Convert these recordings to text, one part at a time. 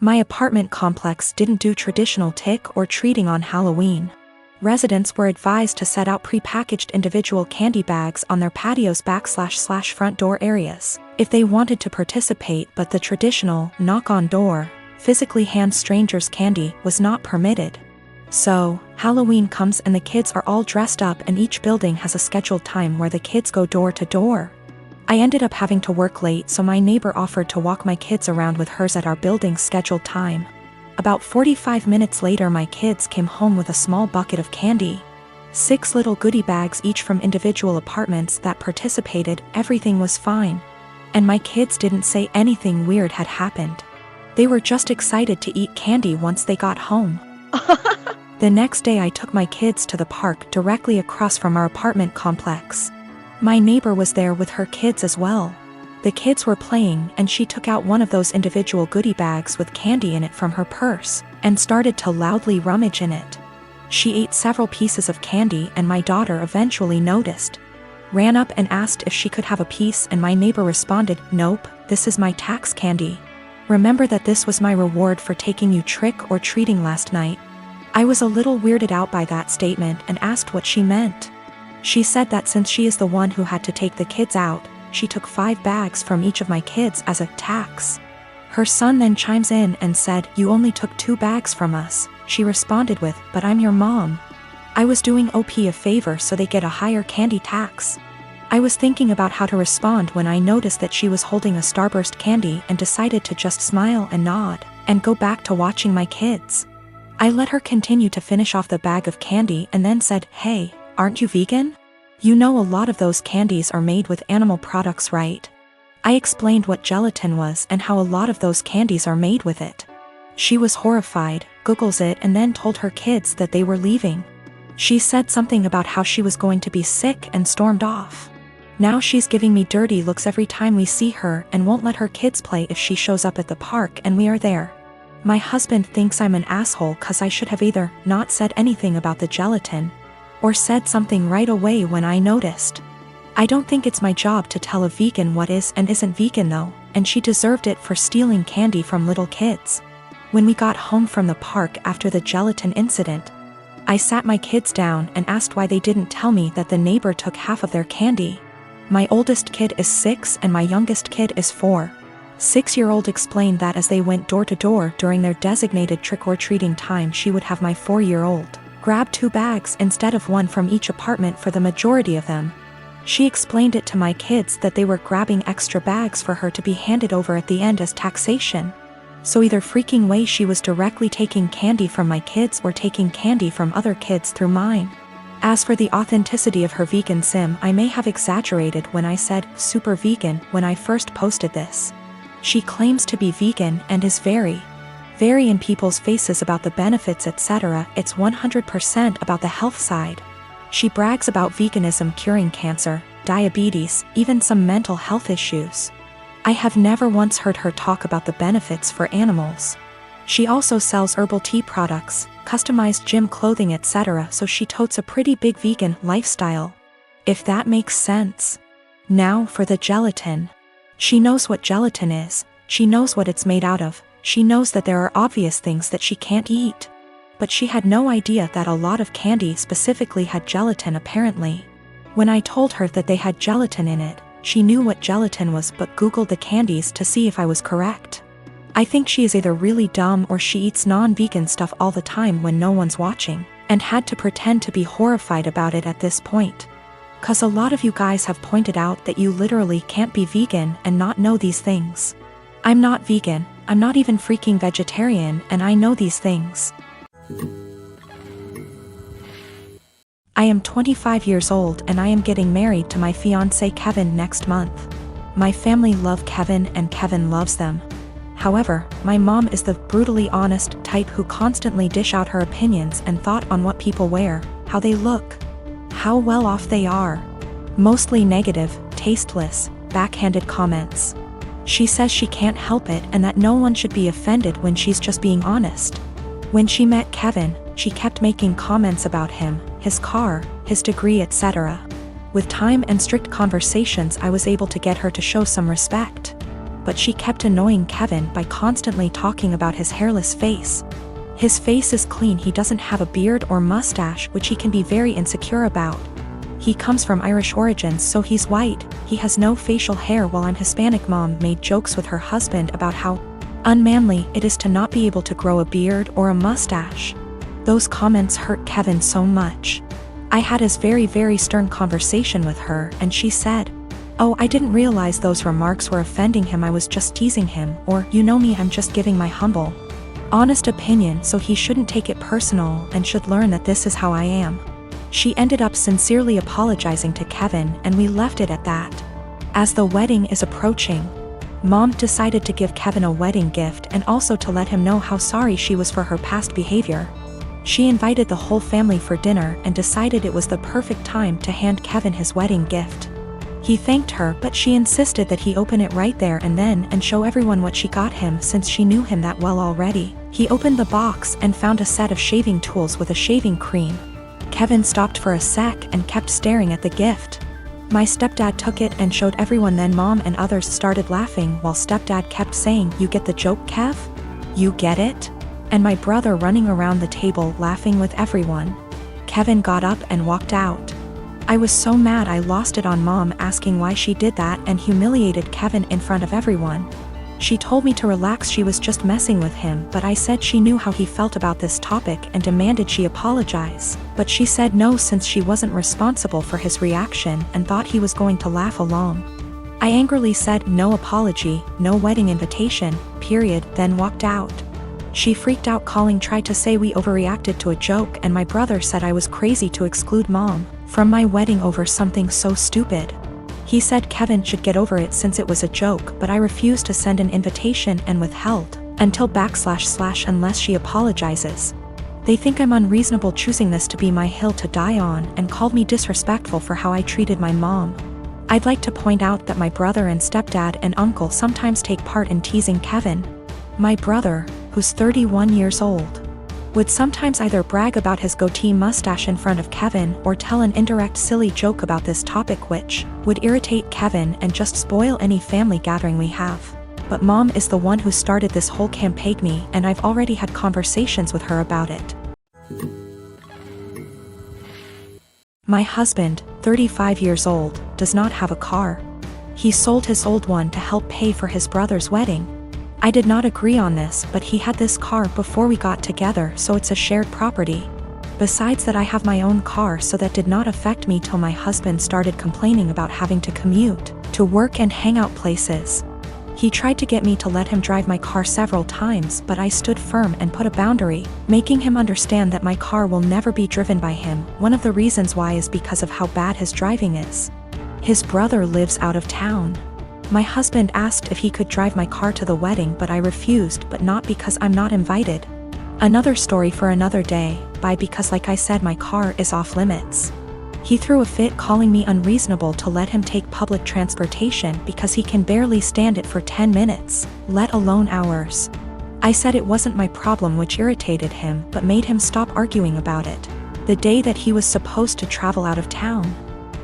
My apartment complex didn't do traditional trick or treating on Halloween. Residents were advised to set out pre-packaged individual candy bags on their patios / front door areas if they wanted to participate, but the traditional knock-on-door, physically hand strangers candy was not permitted. So, Halloween comes and the kids are all dressed up and each building has a scheduled time where the kids go door to door. I ended up having to work late, so my neighbor offered to walk my kids around with hers at our building's scheduled time. About 45 minutes later, my kids came home with a small bucket of candy. 6 little goodie bags each from individual apartments that participated. Everything was fine. And my kids didn't say anything weird had happened. They were just excited to eat candy once they got home. The next day I took my kids to the park directly across from our apartment complex. My neighbor was there with her kids as well. The kids were playing and she took out one of those individual goodie bags with candy in it from her purse and started to loudly rummage in it. She ate several pieces of candy and my daughter eventually noticed. Ran up and asked if she could have a piece, and my neighbor responded, "Nope, this is my tax candy. Remember that this was my reward for taking you trick or treating last night." I was a little weirded out by that statement and asked what she meant. She said that since she is the one who had to take the kids out, she took 5 bags from each of my kids as a tax. Her son then chimes in and said, "You only took 2 bags from us." She responded with, "But I'm your mom. I was doing OP a favor so they get a higher candy tax." I was thinking about how to respond when I noticed that she was holding a Starburst candy and decided to just smile and nod and go back to watching my kids. I let her continue to finish off the bag of candy and then said, "Hey, aren't you vegan? You know a lot of those candies are made with animal products, right?" I explained what gelatin was and how a lot of those candies are made with it. She was horrified, Googles it, and then told her kids that they were leaving. She said something about how she was going to be sick and stormed off. Now she's giving me dirty looks every time we see her and won't let her kids play if she shows up at the park and we are there. My husband thinks I'm an asshole cause I should have either not said anything about the gelatin or said something right away when I noticed. I don't think it's my job to tell a vegan what is and isn't vegan though, and she deserved it for stealing candy from little kids. When we got home from the park after the gelatin incident, I sat my kids down and asked why they didn't tell me that the neighbor took half of their candy. My oldest kid is 6 and my youngest kid is 4. 6-year-old explained that as they went door to door during their designated trick-or-treating time, she would have my 4-year-old grab 2 bags instead of 1 from each apartment for the majority of them. She explained it to my kids that they were grabbing extra bags for her to be handed over at the end as taxation. So either freaking way she was directly taking candy from my kids or taking candy from other kids through mine. As for the authenticity of her vegan sim, I may have exaggerated when I said super vegan when I first posted this. She claims to be vegan and is very in people's faces about the benefits, etc. It's 100% about the health side. She brags about veganism curing cancer, diabetes, even some mental health issues. I have never once heard her talk about the benefits for animals. She also sells herbal tea products, customized gym clothing, etc., so she totes a pretty big vegan lifestyle. If that makes sense. Now for the gelatin. She knows what gelatin is, she knows what it's made out of, she knows that there are obvious things that she can't eat. But she had no idea that a lot of candy specifically had gelatin apparently. When I told her that they had gelatin in it, she knew what gelatin was but Googled the candies to see if I was correct. I think she is either really dumb or she eats non-vegan stuff all the time when no one's watching, and had to pretend to be horrified about it at this point. Cause a lot of you guys have pointed out that you literally can't be vegan and not know these things. I'm not vegan, I'm not even freaking vegetarian, and I know these things. I am 25 years old and I am getting married to my fiancé Kevin next month. My family love Kevin and Kevin loves them. However, my mom is the brutally honest type who constantly dish out her opinions and thought on what people wear, how they look, how well off they are. Mostly negative, tasteless, backhanded comments. She says she can't help it and that no one should be offended when she's just being honest. When she met Kevin, she kept making comments about him, his car, his degree, etc. With time and strict conversations, I was able to get her to show some respect. but she kept annoying Kevin by constantly talking about his hairless face. His face is clean, he doesn't have a beard or mustache, which he can be very insecure about. He comes from Irish origins, so he's white, he has no facial hair, while I'm Hispanic. Mom made jokes with her husband about how unmanly it is to not be able to grow a beard or a mustache. Those comments hurt Kevin so much. I had a very stern conversation with her, and she said, "Oh, I didn't realize those remarks were offending him, I was just teasing him," or, "You know me, I'm just giving my humble, honest opinion, so he shouldn't take it personal and should learn that this is how I am." She ended up sincerely apologizing to Kevin, and we left it at that. As the wedding is approaching, Mom decided to give Kevin a wedding gift and also to let him know how sorry she was for her past behavior. She invited the whole family for dinner and decided it was the perfect time to hand Kevin his wedding gift. He thanked her, but she insisted that he open it right there and then and show everyone what she got him, since she knew him that well already. He opened the box and found a set of shaving tools with a shaving cream. Kevin stopped for a sec and kept staring at the gift. My stepdad took it and showed everyone, then Mom and others started laughing while stepdad kept saying, "You get the joke, Kev? You get it?" And my brother running around the table laughing with everyone. Kevin got up and walked out. I was so mad I lost it on Mom asking why she did that and humiliated Kevin in front of everyone. She told me to relax, she was just messing with him, but I said she knew how he felt about this topic and demanded she apologize. But she said no, since she wasn't responsible for his reaction and thought he was going to laugh along. I angrily said no apology, no wedding invitation, period, then walked out. She freaked out, tried to say we overreacted to a joke, and my brother said I was crazy to exclude Mom from my wedding over something so stupid. He said Kevin should get over it since it was a joke, but I refused to send an invitation and withheld until / unless she apologizes. They think I'm unreasonable choosing this to be my hill to die on, and called me disrespectful for how I treated my mom. I'd like to point out that my brother and stepdad and uncle sometimes take part in teasing Kevin. My brother, who's 31 years old, would sometimes either brag about his goatee mustache in front of Kevin or tell an indirect silly joke about this topic, which would irritate Kevin and just spoil any family gathering we have. But Mom is the one who started this whole campaign, and I've already had conversations with her about it. My husband, 35 years old, does not have a car. He sold his old one to help pay for his brother's wedding. I did not agree on this, but he had this car before we got together, so it's a shared property. Besides that, I have my own car, so that did not affect me till my husband started complaining about having to commute to work and hangout places. He tried to get me to let him drive my car several times, but I stood firm and put a boundary, making him understand that my car will never be driven by him. One of the reasons why is because of how bad his driving is. His brother lives out of town. My husband asked if he could drive my car to the wedding, but I refused, but not because I'm not invited. Another story for another day, because like I said, my car is off limits. He threw a fit, calling me unreasonable to let him take public transportation because he can barely stand it for 10 minutes, let alone hours. I said it wasn't my problem, which irritated him but made him stop arguing about it. The day that he was supposed to travel out of town,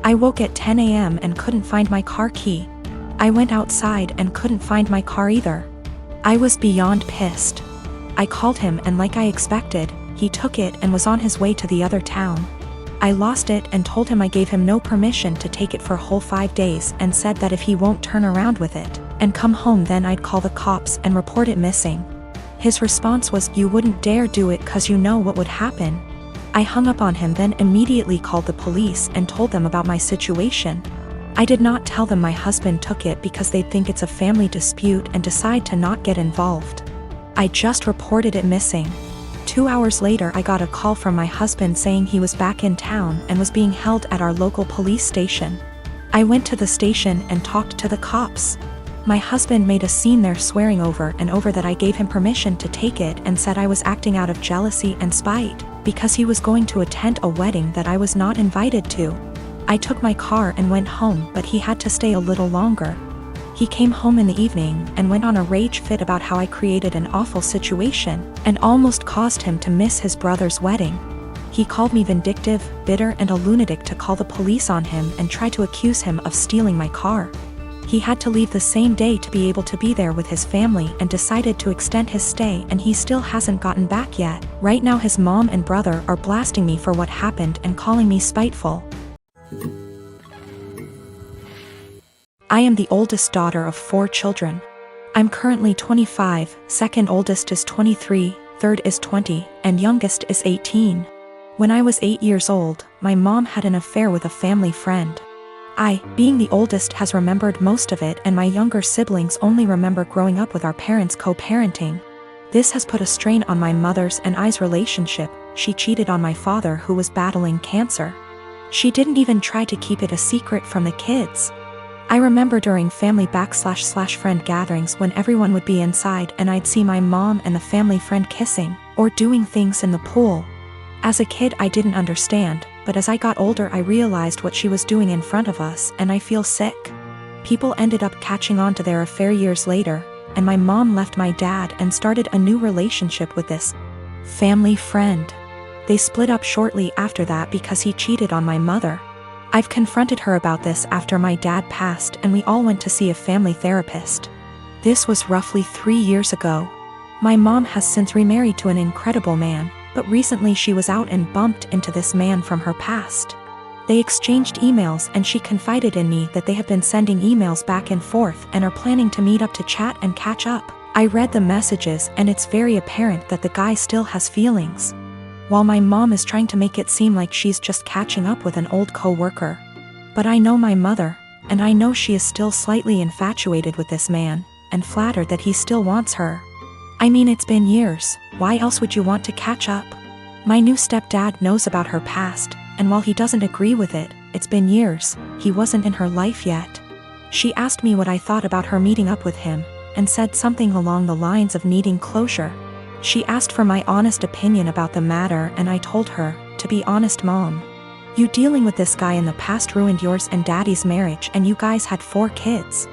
I woke at 10 a.m. and couldn't find my car key. I went outside and couldn't find my car either. I was beyond pissed. I called him, and like I expected, he took it and was on his way to the other town. I lost it and told him I gave him no permission to take it for a whole 5 days, and said that if he won't turn around with it and come home, then I'd call the cops and report it missing. His response was, "You wouldn't dare do it 'cause you know what would happen." I hung up on him, then immediately called the police and told them about my situation. I did not tell them my husband took it because they'd think it's a family dispute and decide to not get involved. I just reported it missing. 2 hours later, I got a call from my husband saying he was back in town and was being held at our local police station. I went to the station and talked to the cops. My husband made a scene there, swearing over and over that I gave him permission to take it, and said I was acting out of jealousy and spite because he was going to attend a wedding that I was not invited to. I took my car and went home, but he had to stay a little longer. He came home in the evening and went on a rage fit about how I created an awful situation and almost caused him to miss his brother's wedding. He called me vindictive, bitter, and a lunatic to call the police on him and try to accuse him of stealing my car. He had to leave the same day to be able to be there with his family and decided to extend his stay, and he still hasn't gotten back yet. Right now his mom and brother are blasting me for what happened and calling me spiteful. I am the oldest daughter of 4 children. I'm currently 25, second oldest is 23, third is 20, and youngest is 18. When I was 8 years old, my mom had an affair with a family friend. I, being the oldest, has remembered most of it, and my younger siblings only remember growing up with our parents co-parenting. This has put a strain on my mother's and I's relationship. She cheated on my father, who was battling cancer. She didn't even try to keep it a secret from the kids. I remember during family / friend gatherings when everyone would be inside and I'd see my mom and the family friend kissing, or doing things in the pool. As a kid I didn't understand, but as I got older I realized what she was doing in front of us, and I feel sick. People ended up catching on to their affair years later, and my mom left my dad and started a new relationship with this family friend. They split up shortly after that because he cheated on my mother. I've confronted her about this after my dad passed, and we all went to see a family therapist. This was roughly 3 years ago. My mom has since remarried to an incredible man, but recently she was out and bumped into this man from her past. They exchanged emails and she confided in me that they have been sending emails back and forth and are planning to meet up to chat and catch up. I read the messages and it's very apparent that the guy still has feelings. While my mom is trying to make it seem like she's just catching up with an old co-worker. But I know my mother, and I know she is still slightly infatuated with this man, and flattered that he still wants her. I mean, it's been years, why else would you want to catch up? My new stepdad knows about her past, and while he doesn't agree with it, it's been years, he wasn't in her life yet. She asked me what I thought about her meeting up with him, and said something along the lines of needing closure. She asked for my honest opinion about the matter, and I told her, to be honest mom, you dealing with this guy in the past ruined yours and daddy's marriage, and you guys had 4 kids.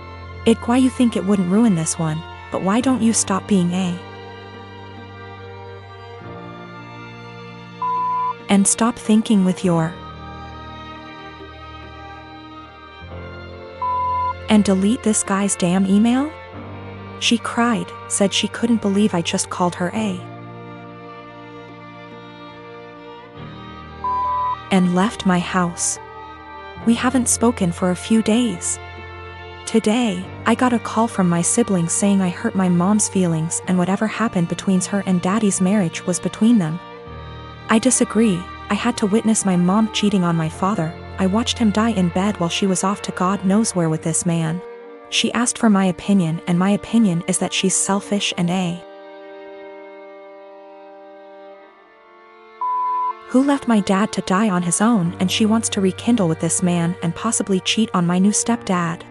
Why you think it wouldn't ruin this one, but why don't you stop being and stop thinking with your and delete this guy's damn email? She cried, said she couldn't believe I just called her and left my house. We haven't spoken for a few days. Today, I got a call from my siblings saying I hurt my mom's feelings and whatever happened between her and daddy's marriage was between them. I disagree. I had to witness my mom cheating on my father. I watched him die in bed while she was off to God knows where with this man. She asked for my opinion, and my opinion is that she's selfish and who left my dad to die on his own, and she wants to rekindle with this man and possibly cheat on my new stepdad.